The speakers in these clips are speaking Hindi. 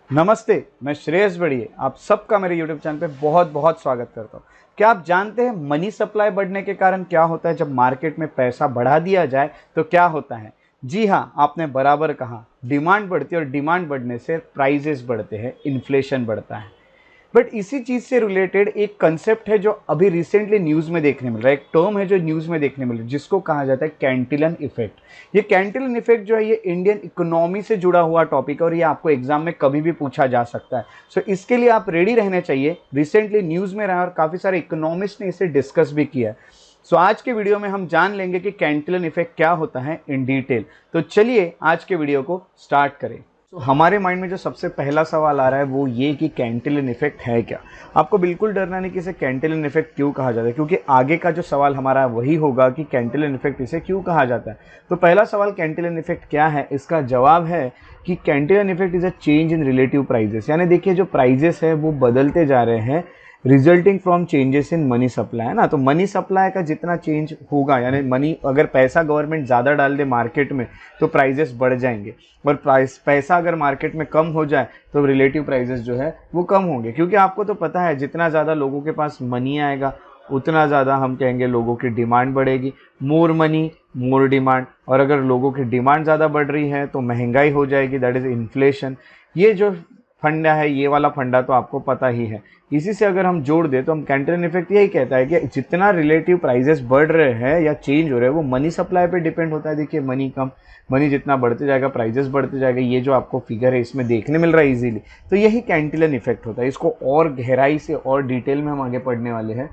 नमस्ते, मैं श्रेयस बढ़िए आप सबका मेरे YouTube चैनल पे बहुत बहुत स्वागत करता हूँ। क्या आप जानते हैं मनी सप्लाई बढ़ने के कारण क्या होता है? जब मार्केट में पैसा बढ़ा दिया जाए तो क्या होता है? जी हाँ, आपने बराबर कहा। डिमांड बढ़ती है और डिमांड बढ़ने से प्राइजेस बढ़ते हैं, इन्फ्लेशन बढ़ता है। बट इसी चीज से रिलेटेड एक कंसेप्ट है जो अभी रिसेंटली न्यूज में देखने मिल रहा है, एक टर्म है जो न्यूज में देखने मिल रहा है जिसको कहा जाता है कैंटिलन इफेक्ट। ये कैंटिलन इफेक्ट जो है ये इंडियन इकोनॉमी से जुड़ा हुआ टॉपिक है और ये आपको एग्जाम में कभी भी पूछा जा सकता है। सो इसके लिए आप रेडी रहने चाहिए। रिसेंटली न्यूज में रहा और काफी सारे इकोनॉमिस्ट ने इसे डिस्कस भी किया है। सो आज के वीडियो में हम जान लेंगे कि कैंटिलन इफेक्ट क्या होता है इन डिटेल। तो चलिए आज के वीडियो को स्टार्ट करें। तो हमारे माइंड में जो सबसे पहला सवाल आ रहा है वो ये कि कैंटिलन इफेक्ट है क्या। आपको बिल्कुल डरना नहीं कि इसे कैंटिलन इफेक्ट क्यों कहा जाता है, क्योंकि आगे का जो सवाल हमारा वही होगा कि कैंटिलन इफेक्ट इसे क्यों कहा जाता है। तो पहला सवाल कैंटिलन इफेक्ट क्या है, इसका जवाब है कि Cantillon effect is a change in relative prices. यानी देखिए जो प्राइजेस है वो बदलते जा रहे हैं resulting from changes in money supply, है ना। तो मनी सप्लाई का जितना चेंज होगा, यानी मनी अगर पैसा गवर्नमेंट ज़्यादा डाल दे मार्केट में तो प्राइजेस बढ़ जाएंगे, और पैसा अगर मार्केट में कम हो जाए तो रिलेटिव प्राइजेस जो है वो कम होंगे। क्योंकि आपको तो पता है जितना ज़्यादा लोगों के पास मनी आएगा उतना ज़्यादा हम कहेंगे लोगों की डिमांड बढ़ेगी। मोर मनी मोर डिमांड, और अगर लोगों की डिमांड ज़्यादा बढ़ रही है तो महंगाई हो जाएगी, दैट इज़ इन्फ्लेशन। ये जो फंडा है, ये वाला फंडा तो आपको पता ही है। इसी से अगर हम जोड़ दे तो हम कैंटिलन इफेक्ट यही कहता है कि जितना रिलेटिव प्राइजेस बढ़ रहे हैं या चेंज हो रहे हैं वो मनी सप्लाई पे डिपेंड होता है। देखिए मनी जितना बढ़ते जाएगा प्राइजेस बढ़ते जाएगा। ये जो आपको फिगर है इसमें देखने मिल रहा है इजीली, तो यही कैंटिलन इफेक्ट होता है। इसको और गहराई से और डिटेल में हम आगे पढ़ने वाले हैं।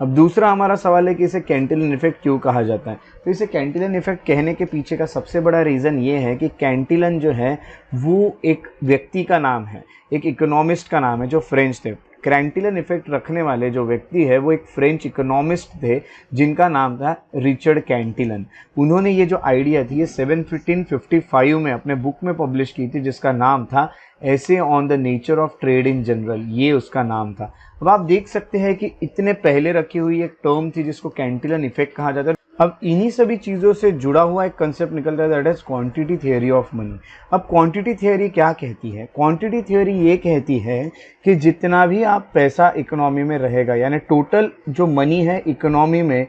अब दूसरा हमारा सवाल है कि इसे कैंटिलन इफेक्ट क्यों कहा जाता है। तो इसे कैंटिलन इफेक्ट कहने के पीछे का सबसे बड़ा रीज़न ये है कि कैंटिलन जो है वो एक व्यक्ति का नाम है, एक इकोनॉमिस्ट का नाम है जो फ्रेंच थे। कैंटिलन इफेक्ट रखने वाले जो व्यक्ति है वो एक फ्रेंच इकोनॉमिस्ट थे जिनका नाम था रिचर्ड कैंटिलन। उन्होंने ये जो आइडिया थी ये 1755 में अपने बुक में पब्लिश की थी जिसका नाम था ऐसे on the nature of trade in general, ये उसका नाम था। अब आप देख सकते हैं कि इतने पहले रखी हुई एक टर्म थी जिसको कैंटिलन इफेक्ट कहा जाता है। अब इन्हीं सभी चीज़ों से जुड़ा हुआ एक कंसेप्ट निकलता है that is quantity theory of money. अब क्वांटिटी थ्योरी क्या कहती है? क्वांटिटी थ्योरी ये कहती है कि जितना भी आप पैसा इकोनॉमी में रहेगा, यानी टोटल जो मनी है इकोनॉमी में,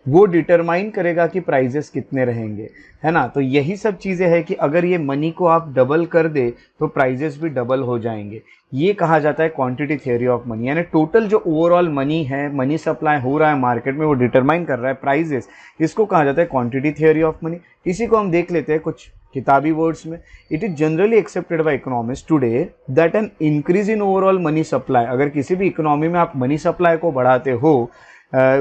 वो डिटरमाइन करेगा कि प्राइजेस कितने रहेंगे, है ना। तो यही सब चीज़ें हैं कि अगर ये मनी को आप डबल कर दे तो प्राइजेस भी डबल हो जाएंगे। ये कहा जाता है क्वांटिटी थ्योरी ऑफ मनी। यानी टोटल जो ओवरऑल मनी है, मनी सप्लाई हो रहा है मार्केट में, वो डिटरमाइन कर रहा है प्राइजेस। इसको कहा जाता है क्वांटिटी थ्योरी ऑफ मनी। इसी को हम देख लेते हैं कुछ किताबी वर्ड्स में। It is generally accepted by economist today that an increase in overall money supply, अगर किसी भी इकोनॉमी में आप मनी सप्लाई को बढ़ाते हो,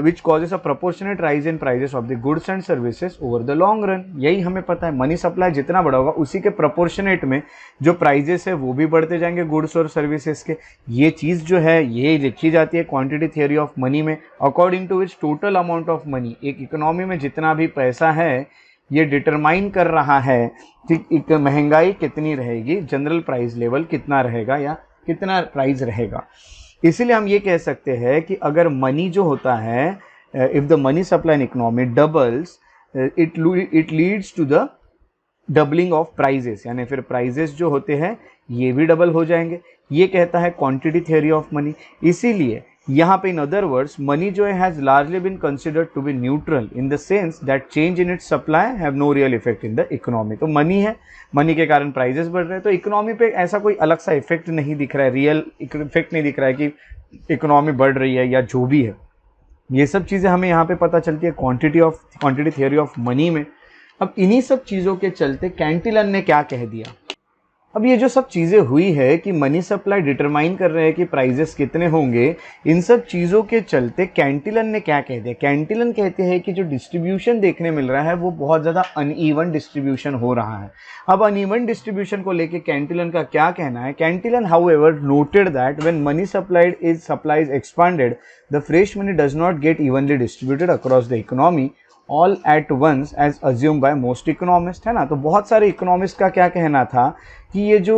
which causes a proportionate rise in prices of the goods and services over the long run। यही हमें पता है, मनी सप्लाई जितना बढ़ा होगा उसी के प्रोपोर्शनेट में जो प्राइजेस है वो भी बढ़ते जाएंगे गुड्स और सर्विसेज के। ये चीज़ जो है ये लिखी जाती है क्वांटिटी थ्योरी ऑफ मनी में, according to which total amount of money, एक इकोनॉमी में जितना भी पैसा है ये डिटरमाइन कर रहा है कि महंगाई कितनी रहेगी, जनरल प्राइस लेवल कितना रहेगा या कितना प्राइस रहेगा। इसीलिए हम ये कह सकते हैं कि अगर मनी जो होता है, if the money supply in economy doubles, it leads to the doubling of prices, यानी फिर प्राइजेस जो होते हैं ये भी डबल हो जाएंगे। ये कहता है क्वांटिटी थ्योरी ऑफ मनी। इसीलिए यहाँ पे इन अदर वर्ड्स मनी जो है has largely been considered to be neutral in the sense that change in its supply have no real effect in the economy. तो मनी है, मनी के कारण प्राइजेस बढ़ रहे हैं, तो इकोनॉमी पे ऐसा कोई अलग सा इफेक्ट नहीं दिख रहा है, रियल इफेक्ट नहीं दिख रहा है कि इकोनॉमी बढ़ रही है या जो भी है। ये सब चीज़ें हमें यहाँ पे पता चलती है क्वांटिटी थ्योरी ऑफ मनी में। अब इन्हीं सब चीज़ों के चलते कैंटिलन ने क्या कह दिया। अब ये जो सब चीज़ें हुई है कि मनी सप्लाई डिटरमाइन कर रहे हैं कि प्राइजेस कितने होंगे, इन सब चीज़ों के चलते कैंटिलन ने क्या कह दिया। कैंटिलन कहते हैं कि जो डिस्ट्रीब्यूशन देखने मिल रहा है वो बहुत ज़्यादा अनइवन डिस्ट्रीब्यूशन हो रहा है। अब अनइवन डिस्ट्रीब्यूशन को लेके कैंटिलन का क्या कहना है? Cantillon however noted that when money supply is expanded the fresh money does not get evenly distributed across the economy all at once as assume by most economists, है ना। तो बहुत सारे इकोनॉमिस्ट का क्या कहना था कि ये जो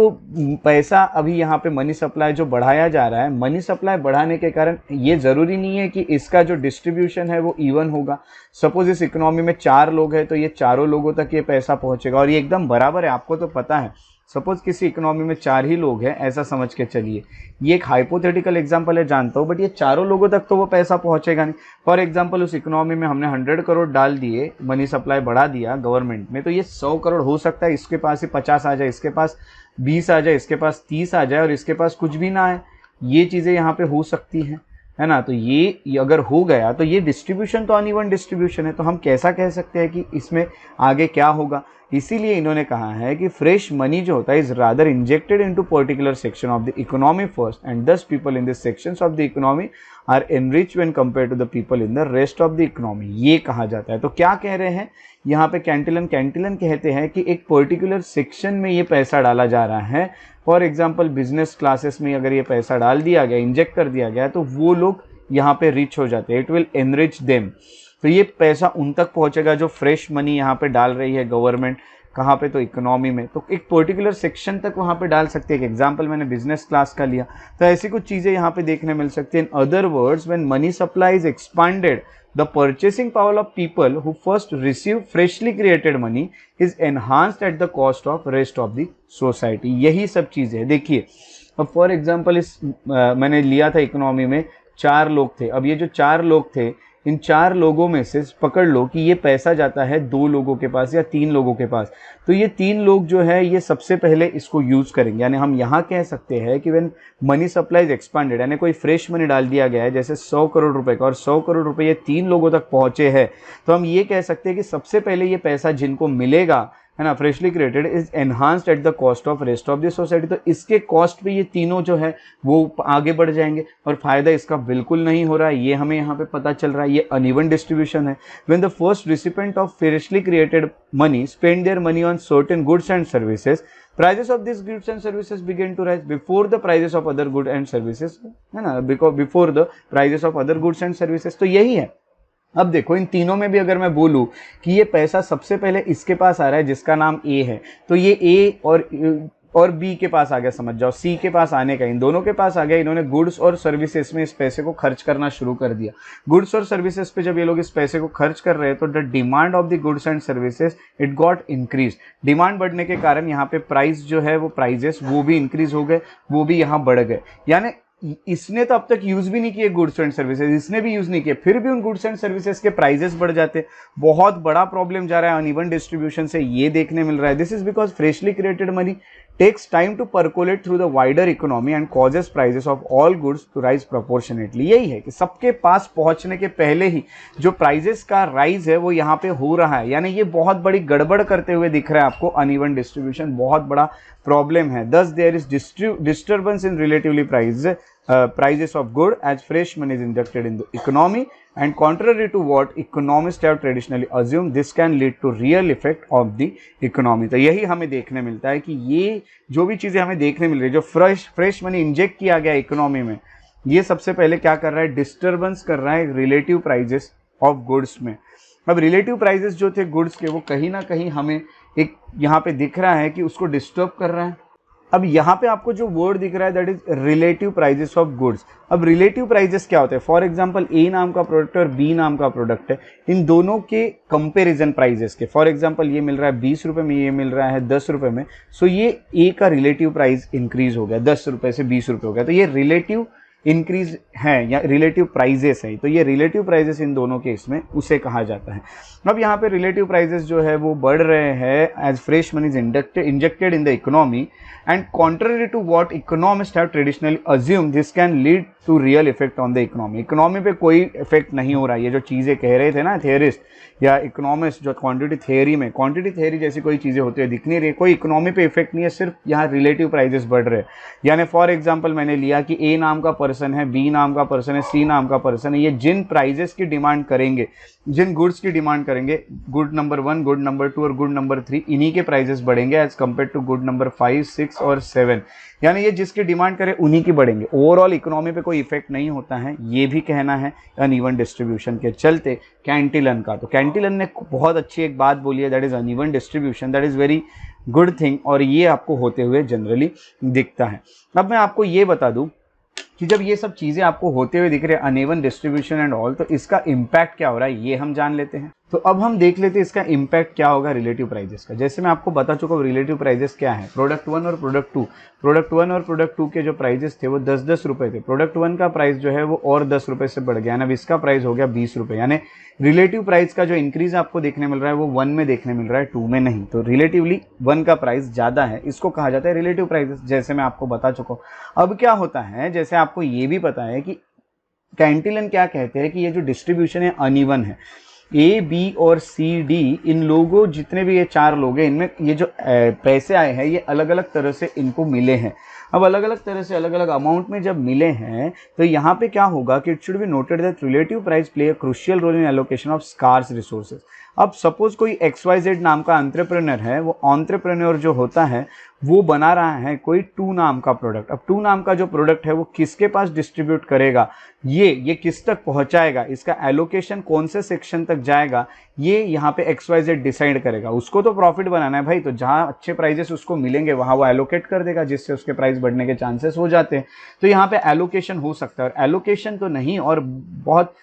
पैसा अभी यहाँ पे मनी सप्लाई जो बढ़ाया जा रहा है, मनी सप्लाई बढ़ाने के कारण ये ज़रूरी नहीं है कि इसका जो डिस्ट्रीब्यूशन है वो इवन होगा। सपोज इस इकोनॉमी में 4 लोग हैं तो ये चारों लोगों तक ये पैसा पहुँचेगा और ये एकदम बराबर है। आपको तो पता है सपोज किसी इकोनॉमी में 4 ही लोग हैं, ऐसा समझ के चलिए। ये एक हाइपोथेटिकल एग्जांपल है, जानता हूँ, बट ये चारों लोगों तक तो वो पैसा पहुंचेगा नहीं। फॉर एग्जांपल उस इकोनॉमी में हमने 100 करोड़ डाल दिए, मनी सप्लाई बढ़ा दिया गवर्नमेंट में, तो ये 100 करोड़ हो सकता है इसके पास ही 50 आ जाए, इसके पास 20 आ जाए, इसके पास 30 आ जाए और इसके पास कुछ भी ना आए। ये चीज़ें यहाँ पे हो सकती हैं, है ना। तो ये अगर हो गया तो ये डिस्ट्रीब्यूशन तो अनइवन डिस्ट्रीब्यूशन है। तो हम कैसा कह सकते हैं कि इसमें आगे क्या होगा। इसीलिए इन्होंने कहा है कि फ्रेश मनी जो होता है is rather injected into particular section of the economy first and thus people in this sections of the economy are enrich when compare to the people in the rest of the economy, ये कहा जाता है। तो क्या कह रहे हैं यहाँ पे कैंटिलन कहते हैं कि एक पर्टिकुलर सेक्शन में ये पैसा डाला जा रहा है। फॉर एग्जाम्पल बिजनेस क्लासेस में अगर ये पैसा डाल दिया गया, इंजेक्ट कर दिया गया, तो वो लोग यहाँ पे रिच हो जाते हैं, इट विल एनरिच देम। तो ये पैसा उन तक पहुंचेगा जो फ्रेश मनी यहाँ पे डाल रही है गवर्नमेंट, कहाँ पे, तो इकोनॉमी में। तो एक पर्टिकुलर सेक्शन तक वहाँ पे डाल सकते हैं। एक एग्जांपल मैंने बिजनेस क्लास का लिया, तो ऐसी कुछ चीज़ें यहाँ पे देखने मिल सकती है। In other words, when money supply is expanded, the purchasing power of people who first receive freshly created money is enhanced at the cost of rest of the society. यही सब चीज़ें हैं। देखिए अब फॉर एग्जाम्पल मैंने लिया था इकोनॉमी में 4 लोग थे। अब ये जो 4 लोग थे, इन 4 लोगों में से पकड़ लो कि ये पैसा जाता है 2 लोगों के पास या 3 लोगों के पास। तो ये 3 लोग जो है ये सबसे पहले इसको यूज़ करेंगे। यानी हम यहाँ कह सकते हैं कि when money supply is expanded, यानी कोई फ्रेश मनी डाल दिया गया है जैसे 100 करोड़ रुपए का, और 100 करोड़ रुपए ये 3 लोगों तक पहुँचे हैं, तो हम ये कह सकते हैं कि सबसे पहले ये पैसा जिनको मिलेगा, है ना, freshly created, is enhanced at the cost of rest of the society. तो इसके कॉस्ट पे ये तीनों जो है वो आगे बढ़ जाएंगे और फायदा इसका बिल्कुल नहीं हो रहा है। ये हमें यहाँ पे पता चल रहा है, ये अनइवन डिस्ट्रीब्यूशन है। When the first recipient of freshly created money spend their money on certain goods and services, prices of these goods and services begin to rise before the prices of other goods and services, है ना, before the prices of other goods and services। तो यही है। अब देखो इन तीनों में भी अगर मैं बोलूं कि ये पैसा सबसे पहले इसके पास आ रहा है जिसका नाम ए है, तो ये ए और बी के पास आ गया, समझ जाओ सी के पास आने का, इन दोनों के पास आ गया। इन्होंने गुड्स और सर्विसेज में इस पैसे को खर्च करना शुरू कर दिया। गुड्स और सर्विसेज पे जब ये लोग इस पैसे को खर्च कर रहे हैं तो the demand of the goods and services it got increase. Demand बढ़ने के कारण यहाँ पे प्राइस जो है वो प्राइजेस वो भी इंक्रीज हो गए, वो भी यहाँ बढ़ गए। यानी इसने तो अब तक यूज भी नहीं किए गुड्स एंड सर्विसेज, इसने भी यूज नहीं किए, फिर भी उन गुड्स एंड सर्विसेज के प्राइजेस बढ़ जाते। बहुत बड़ा प्रॉब्लम जा रहा है अनइवन डिस्ट्रीब्यूशन से, ये देखने मिल रहा है। This is because freshly created money takes time to percolate through the wider economy and causes prices of all goods to rise proportionately। यही है कि सबके पास पहुंचने के पहले ही जो प्राइजेस का राइज है वो यहाँ पे हो रहा है। यानी ये बहुत बड़ी गड़बड़ करते हुए दिख रहा है आपको, अनइवन डिस्ट्रीब्यूशन बहुत बड़ा प्रॉब्लम है। thus there is disturbance in relatively prices of good as fresh money is injected in the economy, and contrary to what economists have traditionally assumed, this can lead to real effect of the economy। तो यही हमें देखने मिलता है कि ये जो भी चीज़ें हमें देखने मिल रही है, जो फ्रेश मनी इंजेक्ट किया गया इकोनॉमी में, ये सबसे पहले क्या कर रहा है, डिस्टर्बेंस कर रहा है रिलेटिव प्राइजेस ऑफ गुड्स में। अब रिलेटिव प्राइजेस जो थे गुड्स के, वो कहीं ना कहीं हमें एक यहाँ पे दिख रहा है कि उसको डिस्टर्ब कर रहा है। अब यहाँ पे आपको जो वर्ड दिख रहा है that is relative prices of goods. अब रिलेटिव प्राइजेस क्या होते हैं, फॉर एग्जांपल ए नाम का प्रोडक्ट और बी नाम का प्रोडक्ट है, इन दोनों के कंपैरिजन प्राइजेस के, फॉर एग्जांपल ये मिल रहा है 20 रुपए में, ये मिल रहा है 10 रुपए में, सो ये ए का रिलेटिव प्राइस इंक्रीज हो गया, 10 रुपए से 20 रुपए हो गया। तो ये रिलेटिव इंक्रीज है या रिलेटिव प्राइजेस है, तो ये रिलेटिव प्राइजेस इन दोनों के इसमें उसे कहा जाता है। अब यहाँ पे रिलेटिव प्राइजेस जो है वो बढ़ रहे हैं as fresh money is injected in the economy, and contrary to what economist have traditionally assume, this can lead to real effect on the economy. Economy पे कोई इफेक्ट नहीं हो रहा है। ये जो चीज़ें कह रहे थे ना थियरिस्ट या इकोनॉमिस्ट, जो क्वांटिटी थियरी में, क्वांटिटी थियरी जैसी कोई चीज़ें होती है दिख नहीं रही, कोई इकोनॉमी पे इफेक्ट नहीं है, सिर्फ यहाँ रिलेटिव प्राइजेस बढ़ रहे हैं। यानी फॉर एग्जांपल मैंने लिया कि ए नाम का पर्सन है, बी नाम का पर्सन है, सी नाम का पर्सन है, ये जिन प्राइजेस की डिमांड करेंगे, जिन गुड्स की डिमांड करेंगे, गुड नंबर 1, गुड नंबर 2 और गुड नंबर 3, इन्हीं के प्राइजेस बढ़ेंगे as compare to good number 5, 6 और 7। यानी ये जिसकी डिमांड करे उन्हीं की बढ़ेंगे। ओवरऑल इकोनॉमी पे कोई इफेक्ट नहीं होता है, ये भी कहना है अनइवन डिस्ट्रीब्यूशन के चलते कैंटिलन का। तो कैंटिलन ने बहुत अच्छी एक बात बोली है, that is uneven distribution, that is very good thing, और ये आपको होते हुए जनरली दिखता है। अब मैं आपको ये बता दूं कि जब ये सब चीज़ें आपको होते हुए दिख रहे हैं, अनइवन डिस्ट्रीब्यूशन एंड ऑल, तो इसका इम्पैक्ट क्या हो रहा है ये हम जान लेते हैं। तो अब हम देख लेते हैं इसका इम्पैक्ट क्या होगा रिलेटिव प्राइजेस का। जैसे मैं आपको बता चुका हूँ रिलेटिव प्राइजेस क्या है, प्रोडक्ट 1 और प्रोडक्ट 2। प्रोडक्ट 1 और प्रोडक्ट 2 के जो प्राइजेस थे वो 10-10 रुपए थे। प्रोडक्ट 1 का प्राइस जो है वो और 10 रुपए से बढ़ गया, यानी अब इसका प्राइस हो गया 20 रुपए। यानी रिलेटिव प्राइस का जो इंक्रीज आपको देखने मिल रहा है वो 1 में देखने मिल रहा है, 2 में नहीं। तो रिलेटिवली 1 का प्राइस ज़्यादा है, इसको कहा जाता है रिलेटिव प्राइजेस, जैसे मैं आपको बता चुका हूँ। अब क्या होता है, जैसे आपको ये भी पता है कि कैंटिलन क्या कहते हैं कि ये जो डिस्ट्रीब्यूशन है अनइवन है। ए, बी और सी, डी, इन लोगों, जितने भी ये 4 लोग हैं, इनमें ये जो पैसे आए हैं ये अलग अलग तरह से इनको मिले हैं। अब अलग अलग तरह से अलग अलग अमाउंट में जब मिले हैं तो यहाँ पे क्या होगा कि it should be noted that relative price play a crucial role in allocation of scarce resources. अब सपोज कोई XYZ नाम का एंटरप्रेन्योर है, वो एंटरप्रेन्योर जो होता है वो बना रहा है कोई 2 नाम का प्रोडक्ट। अब 2 नाम का जो प्रोडक्ट है वो किसके पास डिस्ट्रीब्यूट करेगा, ये किस तक पहुंचाएगा, इसका एलोकेशन कौन से सेक्शन तक जाएगा, ये यहाँ पे XYZ डिसाइड करेगा। उसको तो प्रॉफिट बनाना है भाई, तो जहाँ अच्छे प्राइजेस उसको मिलेंगे वहाँ वो एलोकेट कर देगा, जिससे उसके प्राइस बढ़ने के चांसेस हो जाते हैं। तो यहाँ पे एलोकेशन हो सकता है, और एलोकेशन तो नहीं और बहुत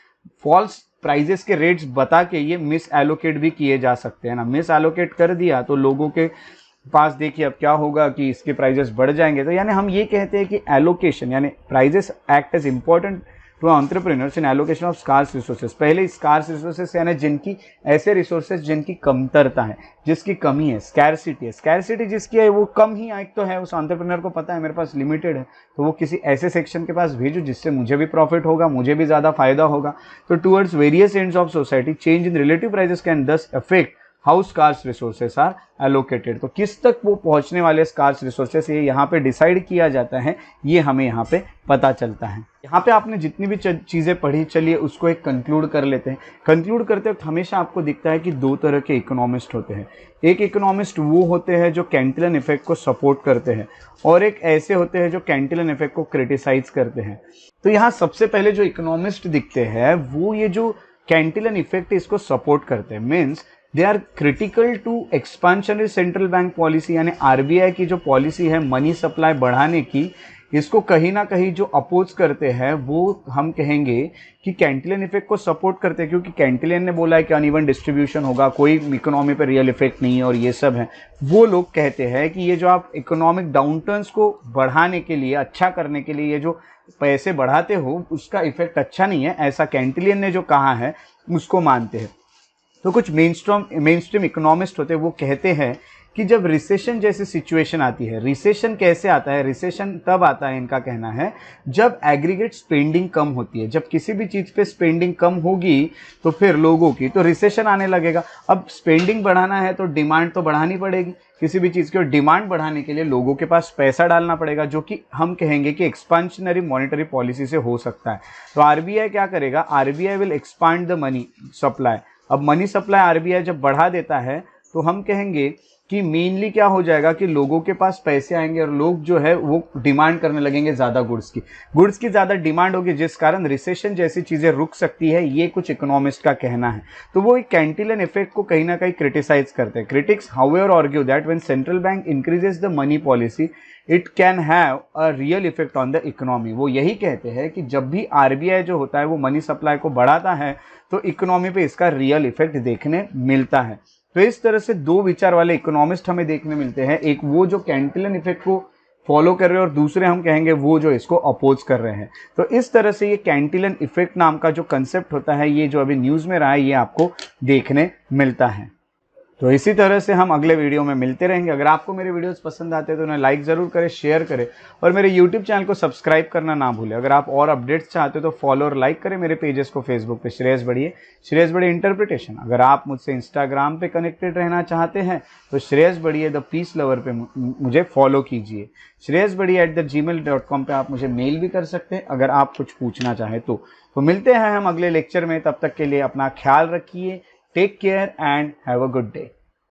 फॉल्स प्राइजेस के रेट्स बता के ये मिस एलोकेट भी किए जा सकते हैं ना। मिस एलोकेट कर दिया तो लोगों के पास देखिए अब क्या होगा कि इसके प्राइजेस बढ़ जाएंगे। तो यानी हम ये कहते हैं कि एलोकेशन यानी prices act as important to entrepreneurs in allocation of scarce resources. पहले स्कार्स रिसोर्सेज यानी जिनकी ऐसे रिसोर्सेज जिनकी कमतरता है, जिसकी कमी है, स्कैरसिटी है। स्कैरसिटी जिसकी है वो कम ही एक तो है, उस एंटरप्रेन्योर को पता है मेरे पास लिमिटेड है, तो वो किसी ऐसे सेक्शन के पास भेजो जिससे मुझे भी प्रॉफिट होगा, मुझे भी ज़्यादा फायदा होगा। तो towards various ends of society change in relative prices can thus affect how scarce resources are allocated. तो किस तक वो पहुंचने वाले स्कार्स रिसोर्सेस ये यहाँ पे डिसाइड किया जाता है, ये हमें यहाँ पे पता चलता है। यहाँ पे आपने जितनी भी चीज़ें पढ़ी, चलिए उसको एक कंक्लूड कर लेते हैं। कंक्लूड करते वक्त हमेशा आपको दिखता है कि 2 तरह के इकोनॉमिस्ट होते हैं। एक इकोनॉमिस्ट वो होते हैं जो कैंटिलन इफेक्ट को सपोर्ट करते हैं, और एक ऐसे होते हैं जो कैंटिलन इफेक्ट को क्रिटिसाइज करते हैं। तो यहाँ सबसे पहले जो इकोनॉमिस्ट दिखते हैं वो ये जो कैंटिलन इफेक्ट इसको सपोर्ट करते हैं, means they are critical to expansionary central bank policy, यानी RBI की जो पॉलिसी है मनी सप्लाई बढ़ाने की, इसको कहीं ना कहीं जो अपोज करते हैं वो हम कहेंगे कि कैंटिलन इफेक्ट को सपोर्ट करते हैं, क्योंकि कैंटिलन ने बोला है कि अनइवन डिस्ट्रीब्यूशन होगा, कोई इकोनॉमी पर रियल इफेक्ट नहीं है और ये सब है। वो लोग कहते हैं कि ये जो आप इकोनॉमिक डाउनटर्न्स को बढ़ाने के लिए, अच्छा करने के लिए ये जो पैसे बढ़ाते हो उसका इफेक्ट अच्छा नहीं है, ऐसा कैंटिलन ने जो कहा है उसको मानते हैं। तो कुछ मेन स्ट्रीम इकोनॉमिस्ट होते हैं वो कहते हैं कि जब रिसेशन जैसी सिचुएशन आती है, रिसेशन कैसे आता है, रिसेशन तब आता है इनका कहना है जब एग्रीगेट स्पेंडिंग कम होती है। जब किसी भी चीज़ पे स्पेंडिंग कम होगी तो फिर लोगों की तो रिसेशन आने लगेगा। अब स्पेंडिंग बढ़ाना है तो डिमांड तो बढ़ानी पड़ेगी किसी भी चीज़ की, और डिमांड बढ़ाने के लिए लोगों के पास पैसा डालना पड़ेगा, जो कि हम कहेंगे कि एक्सपांशनरी मॉनेटरी पॉलिसी से हो सकता है। तो RBI क्या करेगा, RBI will expand the money supply. अब मनी सप्लाई RBI जब बढ़ा देता है तो हम कहेंगे कि मेनली क्या हो जाएगा कि लोगों के पास पैसे आएंगे और लोग जो है वो डिमांड करने लगेंगे ज़्यादा गुड्स की ज़्यादा डिमांड होगी, जिस कारण रिसेशन जैसी चीज़ें रुक सकती है, ये कुछ इकोनॉमिस्ट का कहना है। तो वो एक कैंटिलन इफेक्ट को कहीं ना कहीं क्रिटिसाइज करते हैं। Critics however argue that when central bank increases the money policy it can have a real effect on the economy. वो यही कहते हैं कि जब भी RBI जो होता है वो मनी सप्लाई को बढ़ाता है तो इकोनॉमी पे इसका रियल इफेक्ट देखने मिलता है। तो इस तरह से 2 विचार वाले इकोनॉमिस्ट हमें देखने मिलते हैं, एक वो जो कैंटिलन इफेक्ट को फॉलो कर रहे हैं और दूसरे हम कहेंगे वो जो इसको अपोज कर रहे हैं। तो इस तरह से ये कैंटिलन इफेक्ट नाम का जो कंसेप्ट होता है, ये जो अभी न्यूज़ में रहा है, ये आपको देखने मिलता है। तो इसी तरह से हम अगले वीडियो में मिलते रहेंगे। अगर आपको मेरे वीडियोस पसंद आते हैं तो उन्हें लाइक ज़रूर करें, शेयर करें और मेरे यूट्यूब चैनल को सब्सक्राइब करना ना भूलें। अगर आप और अपडेट्स चाहते हो तो फॉलो और लाइक करें मेरे पेजेस को फेसबुक पे श्रेयस बढ़िए इंटरप्रिटेशन। अगर आप मुझसे इंस्टाग्राम पे कनेक्टेड रहना चाहते हैं तो श्रेयस बढ़िए द पीस लवर पे मुझे फॉलो कीजिए। shreyasbadiye@gmail.com पे आप मुझे मेल भी कर सकते हैं अगर आप कुछ पूछना चाहें तो। मिलते हैं हम अगले लेक्चर में, तब तक के लिए अपना ख्याल रखिए। Take care and have a good day.